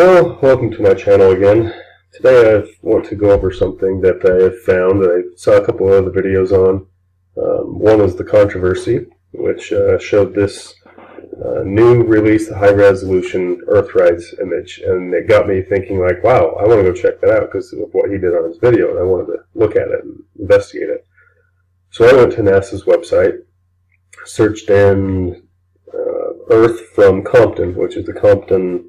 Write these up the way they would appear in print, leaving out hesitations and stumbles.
Well, welcome to my channel again. Today I want to go over something that I have found that I saw a couple of other videos on. One is the controversy, which showed this new release, the high-resolution Earthrise image, and it got me thinking like, wow, I want to go check that out because of what he did on his video, and I wanted to look at it and investigate it. So I went to NASA's website, searched in Earth from Compton, which is the Compton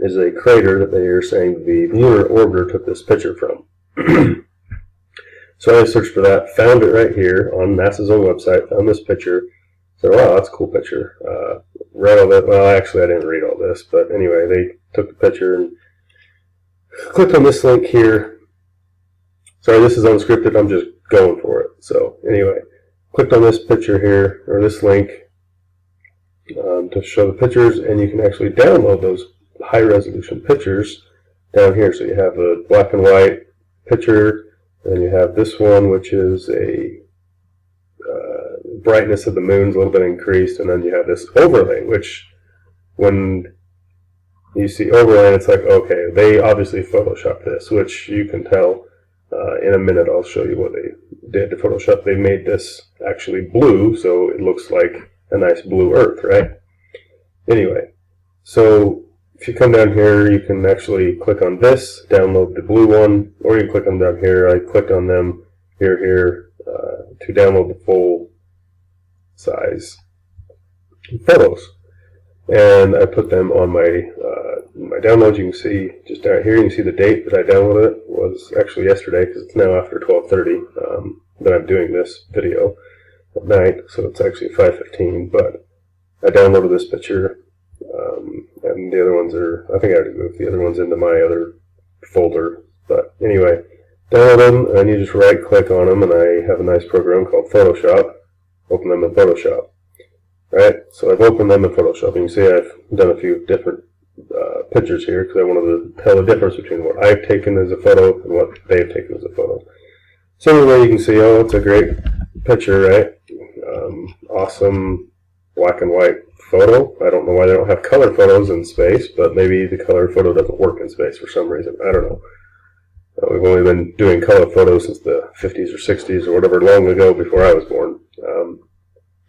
is a crater that they are saying the lunar orbiter took this picture from. So I searched for that, found it right here on NASA's own website, found this picture, said, wow, that's a cool picture. Read all that, well, actually I didn't read all this, but anyway, they took the picture and clicked on this link here. Sorry, this is unscripted, I'm just going for it. So anyway, clicked on this picture here, or this link, to show the pictures, and you can actually download those high-resolution pictures down here. So you have a black and white picture, and you have this one, which is a brightness of the moon's a little bit increased, and then you have this overlay, which when you see overlay, it's like, okay, they obviously photoshopped this, which you can tell. In a minute I'll show you what they did to Photoshop. They made this actually blue, so it looks like a nice blue Earth, right? Anyway, so if you come down here, you can actually click on this, download the blue one, or you can click on down here. I clicked on them here to download the full size photos, and I put them on my my downloads. You can see just down here, you can see the date that I downloaded it was actually yesterday, because it's now after 12:30 that I'm doing this video at night, so it's actually 5:15, but I downloaded this picture, and the other ones are, I think I already moved the other ones into my other folder, but anyway, download them, and you just right click on them, and I have a nice program called Photoshop. Open them in Photoshop. Right, so I've opened them in Photoshop, and you can see I've done a few different pictures here, because I wanted to tell the difference between what I've taken as a photo and what they've taken as a photo. So anyway, you can see, oh, it's a great picture, right? Awesome black and white photo. I don't know why they don't have color photos in space, but maybe the color photo doesn't work in space for some reason. I don't know. We've only been doing color photos since the 50s or 60s or whatever, long ago, before I was born.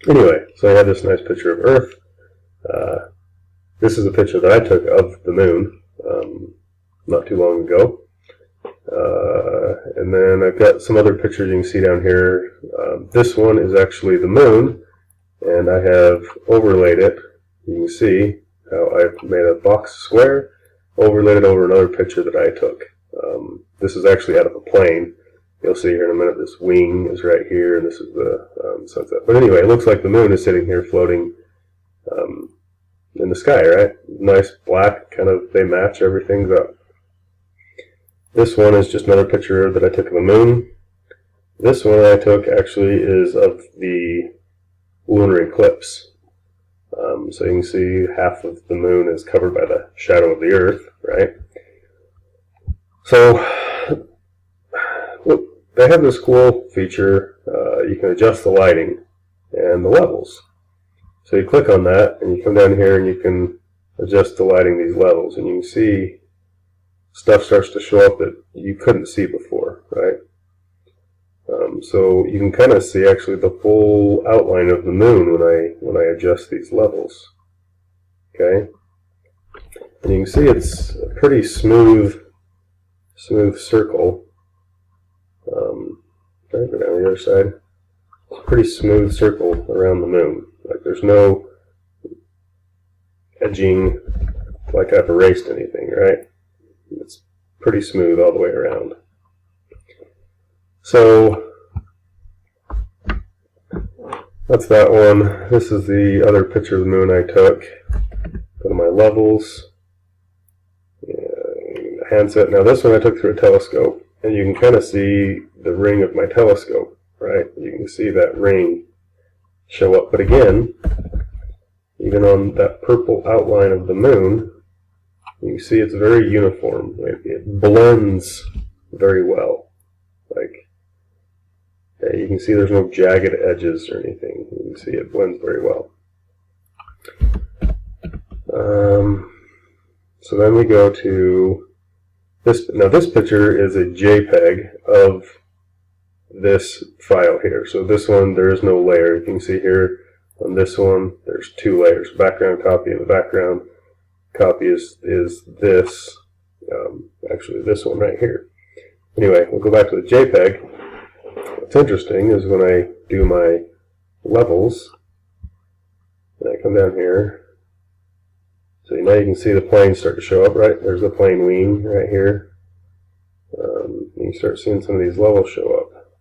Anyway, so I have this nice picture of Earth. This is a picture that I took of the moon not too long ago. And then I've got some other pictures you can see down here. This one is actually the moon, and I have overlaid it. You can see how I've made a box square, overlaid it over another picture that I took. This is actually out of a plane. You'll see here in a minute, this wing is right here, and this is the sunset. But anyway, it looks like the moon is sitting here floating in the sky, right? Nice black, kind of, they match, everything's up. This one is just another picture that I took of the moon. This one I took actually is of the lunar eclipse. So you can see half of the moon is covered by the shadow of the Earth, right? So look, they have this cool feature. You can adjust the lighting and the levels. So you click on that, and you come down here, and you can adjust the lighting, these levels, and you can see stuff starts to show up that you couldn't see before, right? So you can kind of see actually the full outline of the moon when I adjust these levels. Okay, and you can see it's a pretty smooth circle. Go down the other side. It's a pretty smooth circle around the moon. Like there's no edging like I've erased anything, right? It's pretty smooth all the way around. So that's that one. This is the other picture of the moon I took. Go to my levels. Handset. Now this one I took through a telescope, and you can kind of see the ring of my telescope, right? You can see that ring show up, but again, even on that purple outline of the moon, you can see it's very uniform. It blends very well. Like, you can see there's no jagged edges or anything. You can see it blends very well. So then we go to this. Now this picture is a JPEG of this file here. So this one, there is no layer. You can see here on this one, there's two layers. Background copy, and the background copy is this, actually this one right here. Anyway, we'll go back to the JPEG. What's interesting is when I do my levels, and I come down here, so now you can see the planes start to show up, right? There's the plane wing right here. You start seeing some of these levels show up.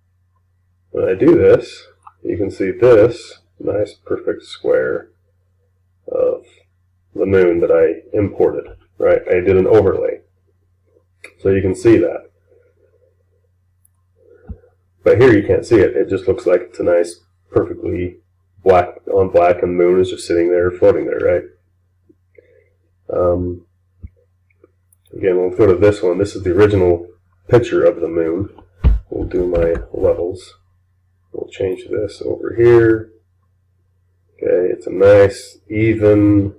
When I do this, you can see this nice perfect square of the moon that I imported, right? I did an overlay. So you can see that. But here you can't see it. It just looks like it's a nice, perfectly black on black, and the moon is just sitting there, floating there, right? Again, we'll go to this one. This is the original picture of the moon. We'll do my levels. We'll change this over here. Okay, it's a nice, even,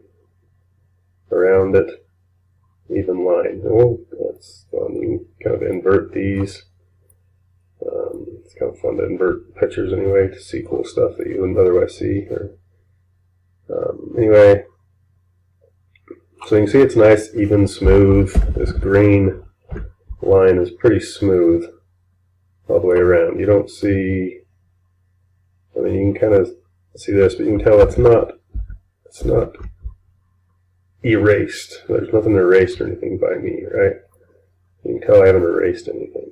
around it, even line. Oh, that's fun. You can kind of invert these. It's kind of fun to invert pictures anyway, to see cool stuff that you wouldn't otherwise see. Anyway, so you can see it's nice, even, smooth. This green line is pretty smooth all the way around. You don't see, I mean, you can kind of see this, but you can tell it's not erased. There's nothing erased or anything by me, right? You can tell I haven't erased anything.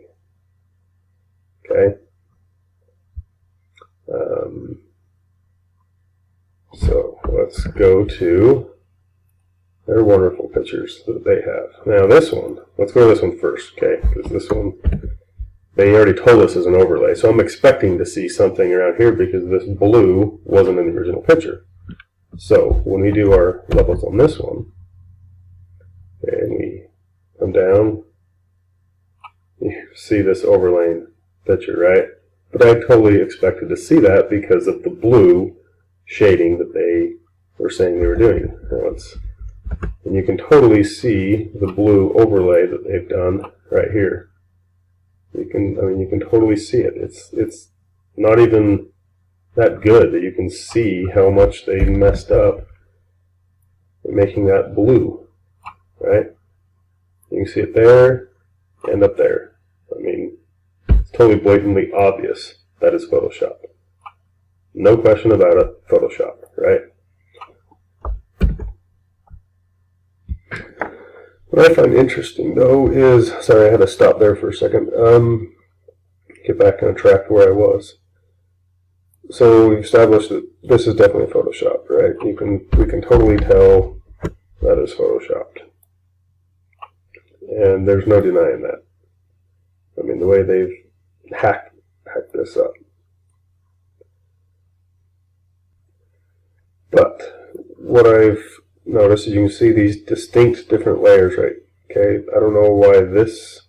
Okay? So let's go to their wonderful pictures that they have. Now this one, let's go to this one first, okay? Because this one, they already told us is an overlay. So I'm expecting to see something around here because this blue wasn't in the original picture. So when we do our levels on this one, okay, and we come down, you see this overlaying picture, right? But I totally expected to see that because of the blue shading that they were saying they were doing. Now and you can totally see the blue overlay that they've done right here. You can totally see it. It's not even that good that you can see how much they messed up in making that blue, right? You can see it there and up there. I mean, it's totally blatantly obvious that is Photoshop. No question about it, Photoshop, right? What I find interesting, though, is, sorry, I had to stop there for a second, get back on track to where I was. So we've established that this is definitely Photoshopped, right? We can totally tell that is Photoshopped. And there's no denying that. I mean, the way they've hacked this up. But what I've noticed is you can see these distinct different layers, right? Okay, I don't know why this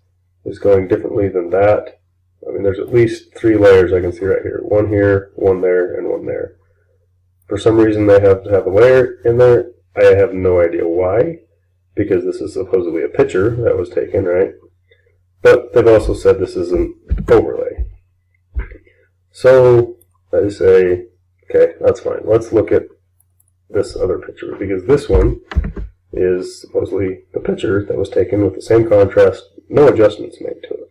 is going differently than that. I mean, there's at least 3 layers I can see right here. One here, one there, and one there. For some reason they have to have a layer in there. I have no idea why, because this is supposedly a picture that was taken, right? But they've also said this is an overlay. So I say, okay, that's fine. Let's look at this other picture, because this one is supposedly a picture that was taken with the same contrast, no adjustments made to it.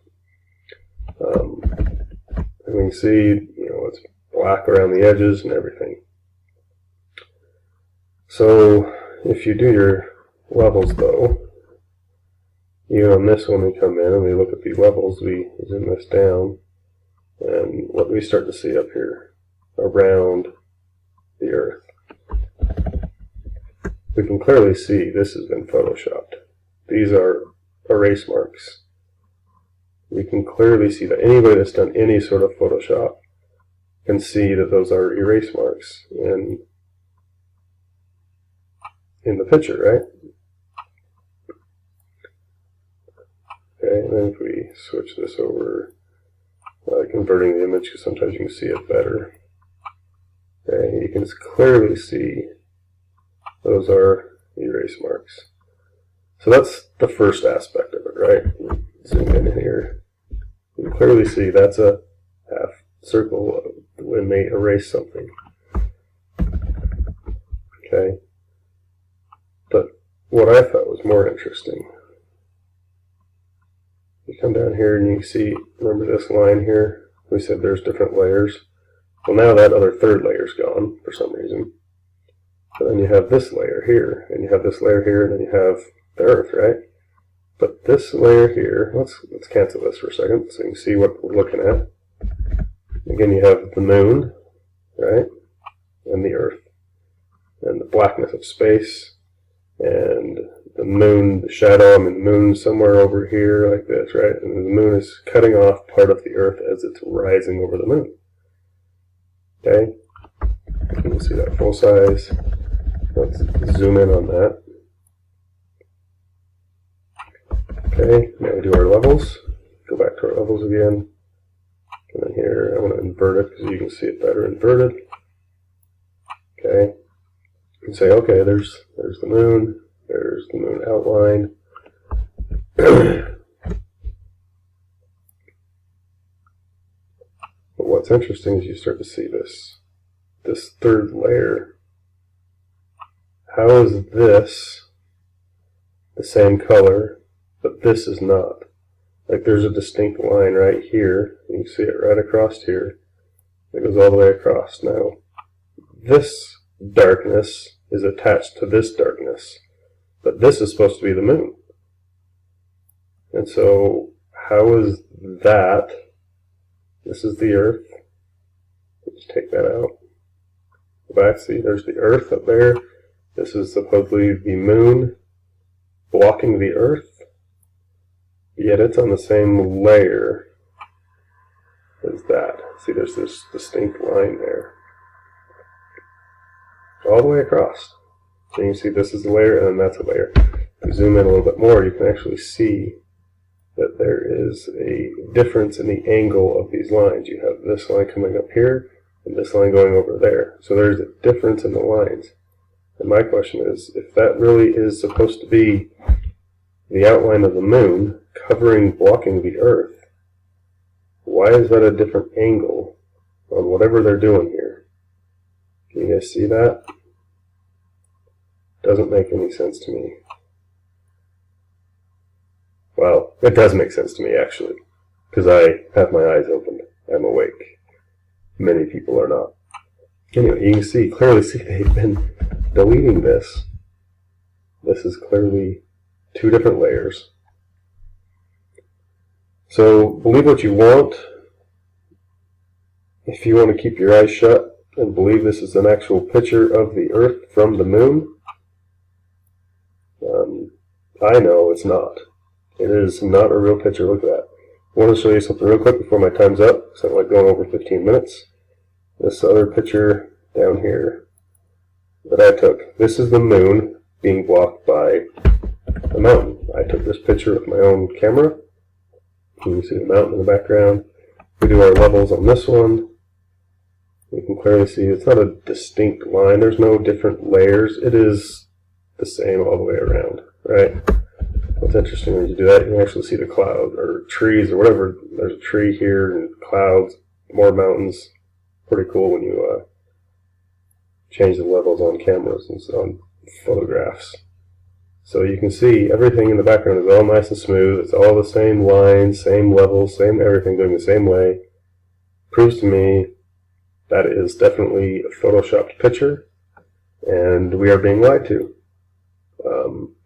And we can see, it's black around the edges and everything. So if you do your levels, though, even on this one, we come in and we look at the levels, we zoom this down, and what we start to see up here around the Earth, we can clearly see this has been Photoshopped. These are erase marks. We can clearly see that anybody that's done any sort of Photoshop can see that those are erase marks in the picture, right? Okay, and then if we switch this over, converting the image, because sometimes you can see it better. Okay, you can clearly see those are erase marks. So that's the first aspect of it, right? Zoom in here. You can clearly see that's a half circle when they erase something. Okay. But what I thought was more interesting, you come down here and you can see, remember this line here? We said there's different layers. Well, now that other third layer's gone for some reason. But then you have this layer here, and you have this layer here, and then you have the Earth, right? But this layer here, let's cancel this for a second so you can see what we're looking at. Again, you have the moon, right? And the Earth. And the blackness of space. And the moon, the shadow, I mean the moon somewhere over here like this, right? And the moon is cutting off part of the Earth as it's rising over the moon. Okay? You can see that full size. Let's zoom in on that. Okay, now we do our levels. Go back to our levels again. And then here, I want to invert it because you can see it better inverted. Okay. You can say, okay, there's the moon outline. But what's interesting is you start to see this third layer. How is this the same color, but this is not? Like there's a distinct line right here. You can see it right across here. It goes all the way across. Now, this darkness is attached to this darkness, but this is supposed to be the moon. And so, how is that? This is the Earth. Let's take that out. Go back, see, there's the Earth up there. This is supposedly the moon blocking the Earth, yet it's on the same layer as that. See, there's this distinct line there. All the way across. So you can see this is a layer and then that's a layer. If you zoom in a little bit more, you can actually see that there is a difference in the angle of these lines. You have this line coming up here and this line going over there. So there's a difference in the lines. And my question is, if that really is supposed to be the outline of the moon blocking the Earth, why is that a different angle on whatever they're doing here? Can you guys see that? Doesn't make any sense to me. Well, it does make sense to me actually, because I have my eyes open. I'm awake. Many people are not. Anyway, you can clearly see they've been deleting this. This is clearly two different layers. So believe what you want. If you want to keep your eyes shut and believe this is an actual picture of the Earth from the moon, I know it's not. It is not a real picture. Look at that. I want to show you something real quick before my time's up, because I don't like going over 15 minutes. This other picture down here that I took. This is the moon being blocked by a mountain. I took this picture with my own camera. You can see the mountain in the background. We do our levels on this one. You can clearly see it's not a distinct line. There's no different layers. It is the same all the way around, right? What's interesting when you do that, you can actually see the cloud or trees or whatever. There's a tree here and clouds, more mountains. Pretty cool when you change the levels on cameras and on photographs. So you can see everything in the background is all nice and smooth. It's all the same lines, same levels, same everything going the same way. Proves to me that is definitely a photoshopped picture, and we are being lied to.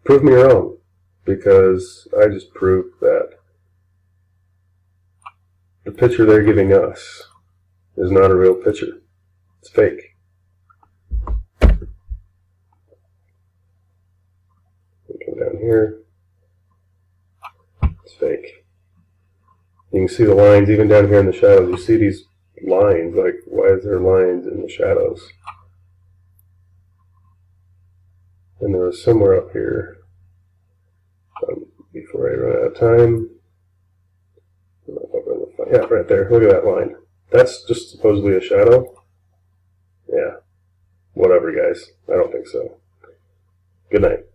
Prove me wrong, because I just proved that the picture they're giving us is not a real picture. It's fake. Come down here. It's fake. You can see the lines even down here in the shadows. You see these lines, like why is there lines in the shadows? And there was somewhere up here, before I run out of time, yeah, right there, look at that line. That's just supposedly a shadow? Yeah, whatever guys, I don't think so. Good night.